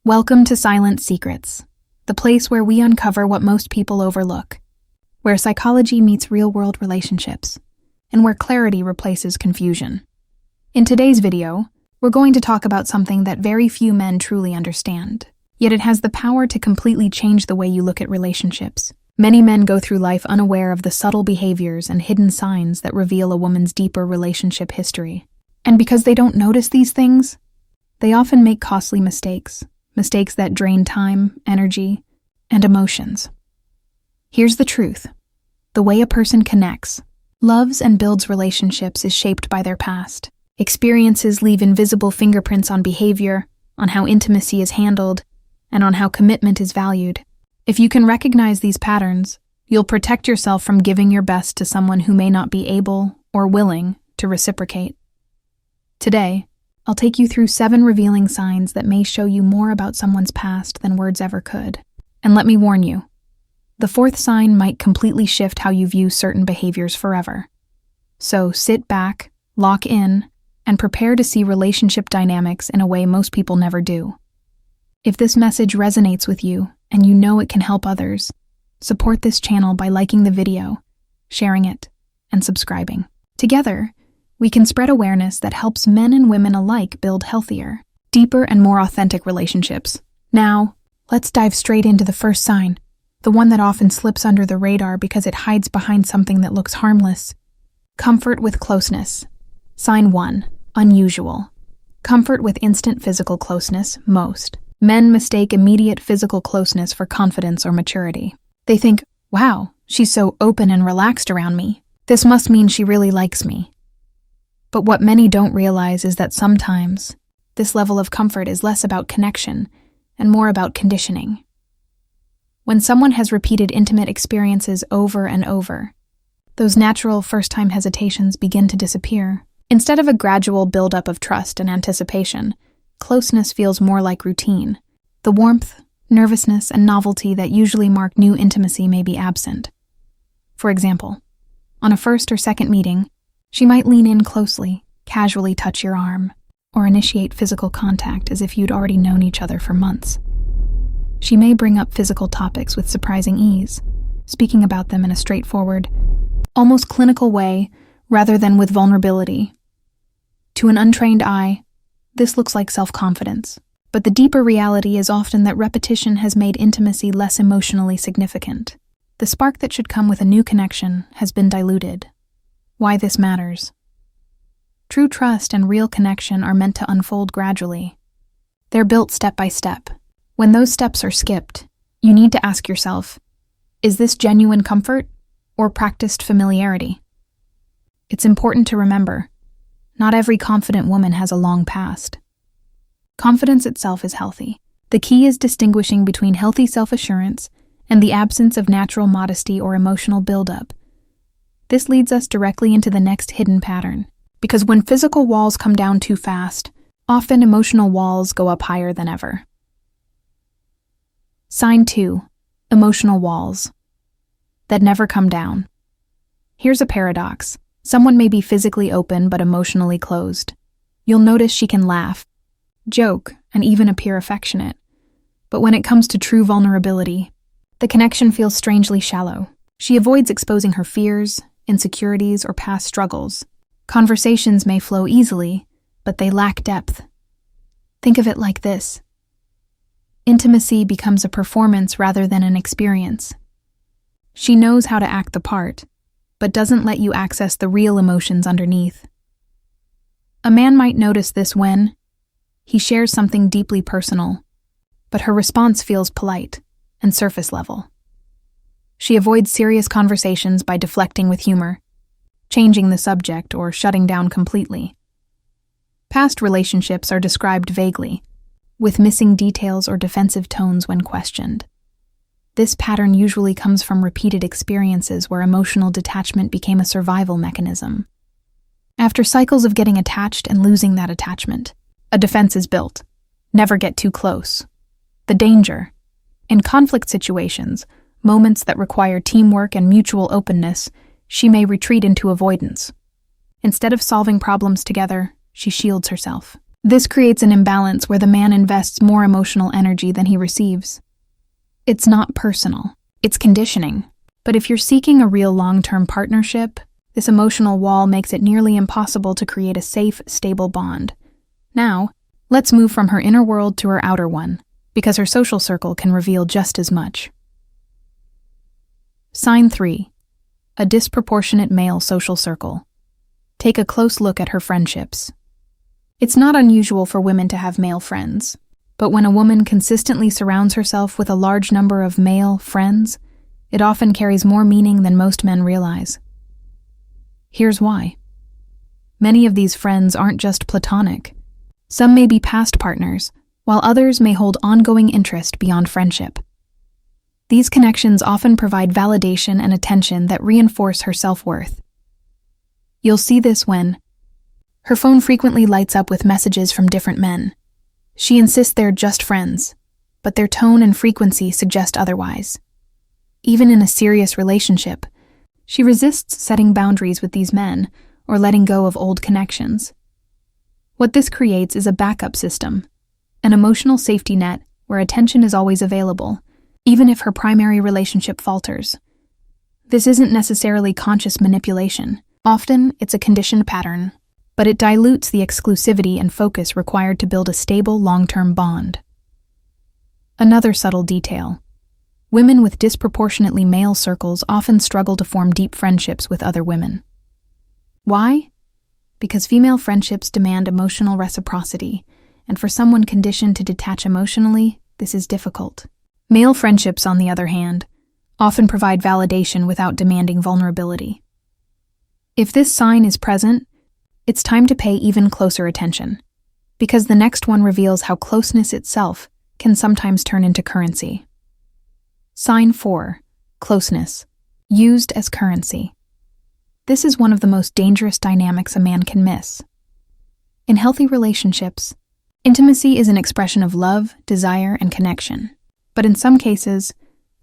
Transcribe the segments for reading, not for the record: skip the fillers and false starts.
Welcome to Silent Secrets, the place where we uncover what most people overlook, where psychology meets real-world relationships, and where clarity replaces confusion. In today's video, we're going to talk about something that very few men truly understand, yet it has the power to completely change the way you look at relationships. Many men go through life unaware of the subtle behaviors and hidden signs that reveal a woman's deeper relationship history. And because they don't notice these things, they often make costly mistakes that drain time, energy, and emotions. Here's the truth. The way a person connects, loves, and builds relationships is shaped by their past. Experiences leave invisible fingerprints on behavior, on how intimacy is handled, and on how commitment is valued. If you can recognize these patterns, you'll protect yourself from giving your best to someone who may not be able or willing to reciprocate. Today, I'll take you through 7 revealing signs that may show you more about someone's past than words ever could. And let me warn you, the 4th sign might completely shift how you view certain behaviors forever. So sit back, lock in, and prepare to see relationship dynamics in a way most people never do. If this message resonates with you, and you know it can help others, support this channel by liking the video, sharing it, and subscribing. Together, we can spread awareness that helps men and women alike build healthier, deeper, and more authentic relationships. Now, let's dive straight into the first sign, the one that often slips under the radar because it hides behind something that looks harmless. Comfort with closeness. Sign 1, unusual. Comfort with instant physical closeness, most. Men mistake immediate physical closeness for confidence or maturity. They think, wow, she's so open and relaxed around me. This must mean she really likes me. But what many don't realize is that sometimes this level of comfort is less about connection and more about conditioning. When someone has repeated intimate experiences over and over, those natural first-time hesitations begin to disappear. Instead of a gradual buildup of trust and anticipation, closeness feels more like routine. The warmth, nervousness, and novelty that usually mark new intimacy may be absent. For example, on a first or second meeting, she might lean in closely, casually touch your arm, or initiate physical contact as if you'd already known each other for months. She may bring up physical topics with surprising ease, speaking about them in a straightforward, almost clinical way rather than with vulnerability. To an untrained eye, this looks like self-confidence, but the deeper reality is often that repetition has made intimacy less emotionally significant. The spark that should come with a new connection has been diluted. Why this matters. True trust and real connection are meant to unfold gradually. They're built step by step. When those steps are skipped, you need to ask yourself, is this genuine comfort or practiced familiarity? It's important to remember, not every confident woman has a long past. Confidence itself is healthy. The key is distinguishing between healthy self-assurance and the absence of natural modesty or emotional buildup. This leads us directly into the next hidden pattern, because when physical walls come down too fast, often emotional walls go up higher than ever. Sign 2, emotional walls that never come down. Here's a paradox. Someone may be physically open but emotionally closed. You'll notice she can laugh, joke, and even appear affectionate. But when it comes to true vulnerability, the connection feels strangely shallow. She avoids exposing her fears, insecurities, or past struggles. Conversations may flow easily, but they lack depth. Think of it like this. Intimacy becomes a performance rather than an experience. She knows how to act the part, but doesn't let you access the real emotions underneath. A man might notice this when he shares something deeply personal, but her response feels polite and surface level. She avoids serious conversations by deflecting with humor, changing the subject, or shutting down completely. Past relationships are described vaguely, with missing details or defensive tones when questioned. This pattern usually comes from repeated experiences where emotional detachment became a survival mechanism. After cycles of getting attached and losing that attachment, a defense is built. Never get too close. The danger. In conflict situations, moments that require teamwork and mutual openness, she may retreat into avoidance. Instead of solving problems together, she shields herself. This creates an imbalance where the man invests more emotional energy than he receives. It's not personal, it's conditioning. But if you're seeking a real long-term partnership, this emotional wall makes it nearly impossible to create a safe, stable bond. Now, let's move from her inner world to her outer one, because her social circle can reveal just as much. Sign 3. A disproportionate male social circle. Take a close look at her friendships. It's not unusual for women to have male friends, but when a woman consistently surrounds herself with a large number of male friends, it often carries more meaning than most men realize. Here's why. Many of these friends aren't just platonic. Some may be past partners, while others may hold ongoing interest beyond friendship. These connections often provide validation and attention that reinforce her self-worth. You'll see this when her phone frequently lights up with messages from different men. She insists they're just friends, but their tone and frequency suggest otherwise. Even in a serious relationship, she resists setting boundaries with these men or letting go of old connections. What this creates is a backup system, an emotional safety net where attention is always available, even if her primary relationship falters. This isn't necessarily conscious manipulation. Often, it's a conditioned pattern, but it dilutes the exclusivity and focus required to build a stable, long-term bond. Another subtle detail. Women with disproportionately male circles often struggle to form deep friendships with other women. Why? Because female friendships demand emotional reciprocity, and for someone conditioned to detach emotionally, this is difficult. Male friendships, on the other hand, often provide validation without demanding vulnerability. If this sign is present, it's time to pay even closer attention, because the next one reveals how closeness itself can sometimes turn into currency. Sign 4. Closeness. Used as currency. This is one of the most dangerous dynamics a man can miss. In healthy relationships, intimacy is an expression of love, desire, and connection. But in some cases,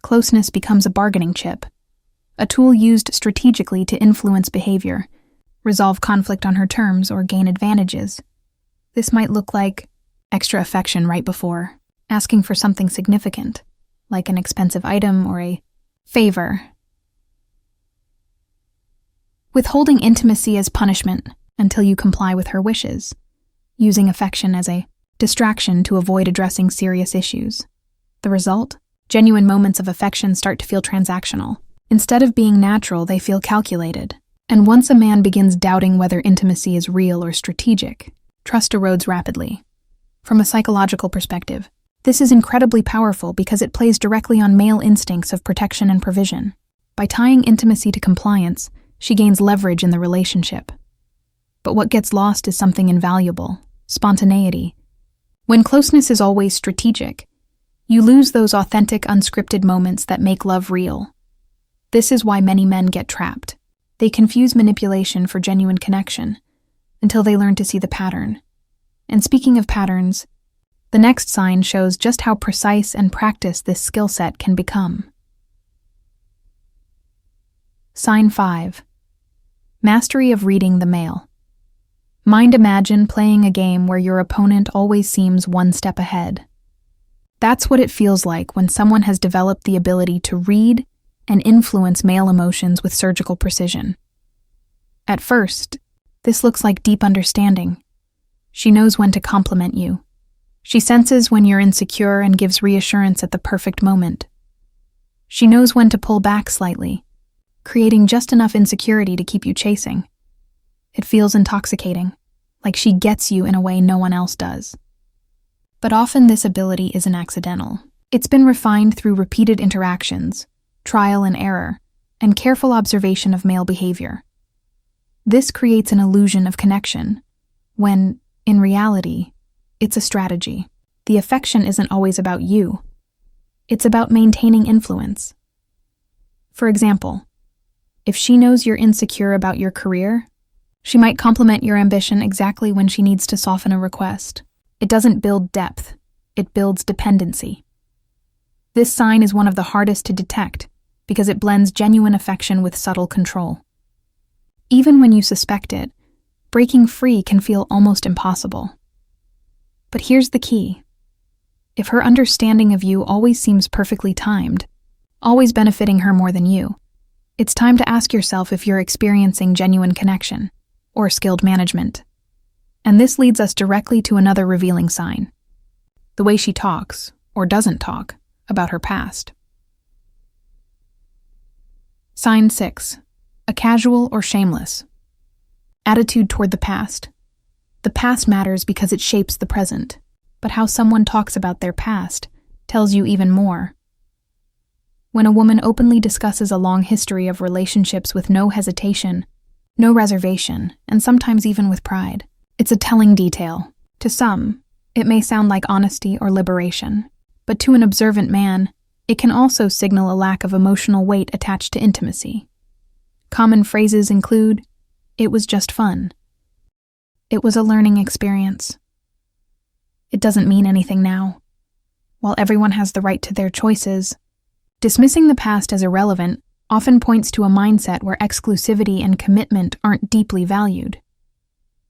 closeness becomes a bargaining chip, a tool used strategically to influence behavior, resolve conflict on her terms, or gain advantages. This might look like extra affection right before asking for something significant, like an expensive item or a favor. Withholding intimacy as punishment until you comply with her wishes, using affection as a distraction to avoid addressing serious issues. The result? Genuine moments of affection start to feel transactional. Instead of being natural, they feel calculated. And once a man begins doubting whether intimacy is real or strategic, trust erodes rapidly. From a psychological perspective, this is incredibly powerful because it plays directly on male instincts of protection and provision. By tying intimacy to compliance, she gains leverage in the relationship. But what gets lost is something invaluable: spontaneity. When closeness is always strategic, you lose those authentic, unscripted moments that make love real. This is why many men get trapped. They confuse manipulation for genuine connection until they learn to see the pattern. And speaking of patterns, the next sign shows just how precise and practiced this skill set can become. Sign 5. Mastery of reading the male. Imagine playing a game where your opponent always seems one step ahead. That's what it feels like when someone has developed the ability to read and influence male emotions with surgical precision. At first, this looks like deep understanding. She knows when to compliment you. She senses when you're insecure and gives reassurance at the perfect moment. She knows when to pull back slightly, creating just enough insecurity to keep you chasing. It feels intoxicating, like she gets you in a way no one else does. But often this ability isn't accidental. It's been refined through repeated interactions, trial and error, and careful observation of male behavior. This creates an illusion of connection, when, in reality, it's a strategy. The affection isn't always about you. It's about maintaining influence. For example, if she knows you're insecure about your career, she might compliment your ambition exactly when she needs to soften a request. It doesn't build depth, it builds dependency. This sign is one of the hardest to detect because it blends genuine affection with subtle control. Even when you suspect it, breaking free can feel almost impossible. But here's the key. If her understanding of you always seems perfectly timed, always benefiting her more than you, it's time to ask yourself if you're experiencing genuine connection or skilled management. And this leads us directly to another revealing sign: the way she talks, or doesn't talk, about her past. Sign 6. A casual or shameless attitude toward the past. The past matters because it shapes the present, but how someone talks about their past tells you even more. When a woman openly discusses a long history of relationships with no hesitation, no reservation, and sometimes even with pride, it's a telling detail. To some, it may sound like honesty or liberation, but to an observant man, it can also signal a lack of emotional weight attached to intimacy. Common phrases include, "It was just fun." "It was a learning experience." "It doesn't mean anything now." While everyone has the right to their choices, dismissing the past as irrelevant often points to a mindset where exclusivity and commitment aren't deeply valued.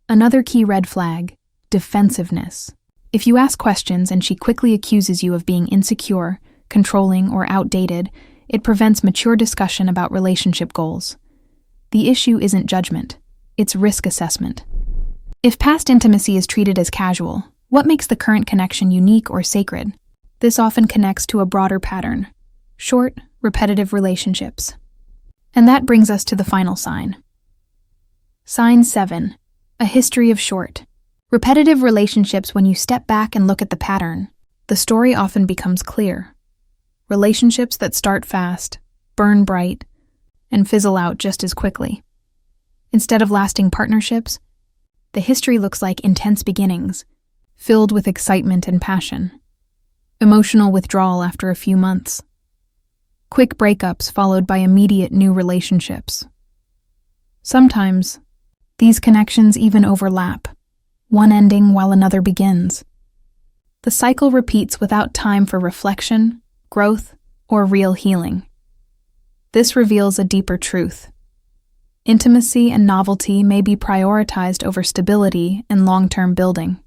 Another key red flag: defensiveness. If you ask questions and she quickly accuses you of being insecure, controlling, or outdated, it prevents mature discussion about relationship goals. The issue isn't judgment, it's risk assessment. If past intimacy is treated as casual, what makes the current connection unique or sacred? This often connects to a broader pattern: short, repetitive relationships. And that brings us to the final sign. Sign 7. A history of short, repetitive relationships. When you step back and look at the pattern, the story often becomes clear. Relationships that start fast, burn bright, and fizzle out just as quickly. Instead of lasting partnerships, the history looks like intense beginnings, filled with excitement and passion. Emotional withdrawal after a few months. Quick breakups followed by immediate new relationships. Sometimes, these connections even overlap, one ending while another begins. The cycle repeats without time for reflection, growth, or real healing. This reveals a deeper truth. Intimacy and novelty may be prioritized over stability and long-term building.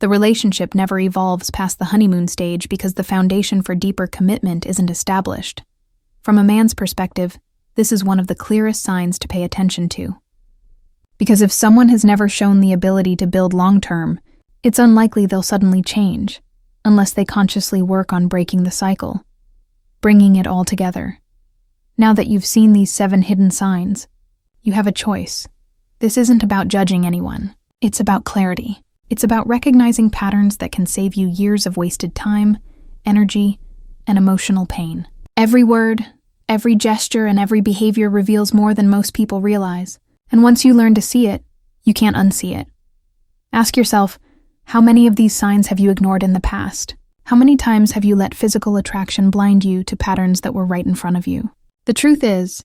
The relationship never evolves past the honeymoon stage because the foundation for deeper commitment isn't established. From a man's perspective, this is one of the clearest signs to pay attention to. Because if someone has never shown the ability to build long-term, it's unlikely they'll suddenly change, unless they consciously work on breaking the cycle, bringing it all together. Now that you've seen these 7 hidden signs, you have a choice. This isn't about judging anyone. It's about clarity. It's about recognizing patterns that can save you years of wasted time, energy, and emotional pain. Every word, every gesture, and every behavior reveals more than most people realize. And once you learn to see it, you can't unsee it. Ask yourself, how many of these signs have you ignored in the past? How many times have you let physical attraction blind you to patterns that were right in front of you? The truth is,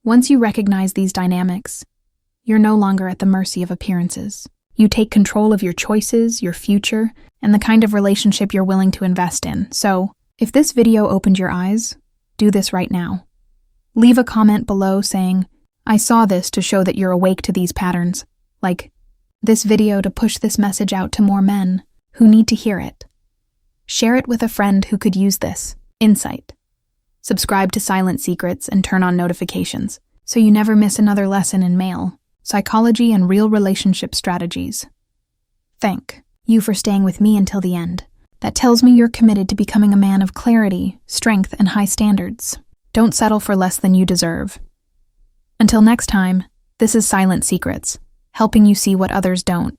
once you recognize these dynamics, you're no longer at the mercy of appearances. You take control of your choices, your future, and the kind of relationship you're willing to invest in. So, if this video opened your eyes, do this right now. Leave a comment below saying, "I saw this to show that you're awake to these patterns," like, "This video to push this message out to more men who need to hear it." Share it with a friend who could use this insight. Subscribe to Silent Secrets and turn on notifications so you never miss another lesson in male psychology and real relationship strategies. Thank you for staying with me until the end. That tells me you're committed to becoming a man of clarity, strength, and high standards. Don't settle for less than you deserve. Until next time, this is Silent Secrets, helping you see what others don't.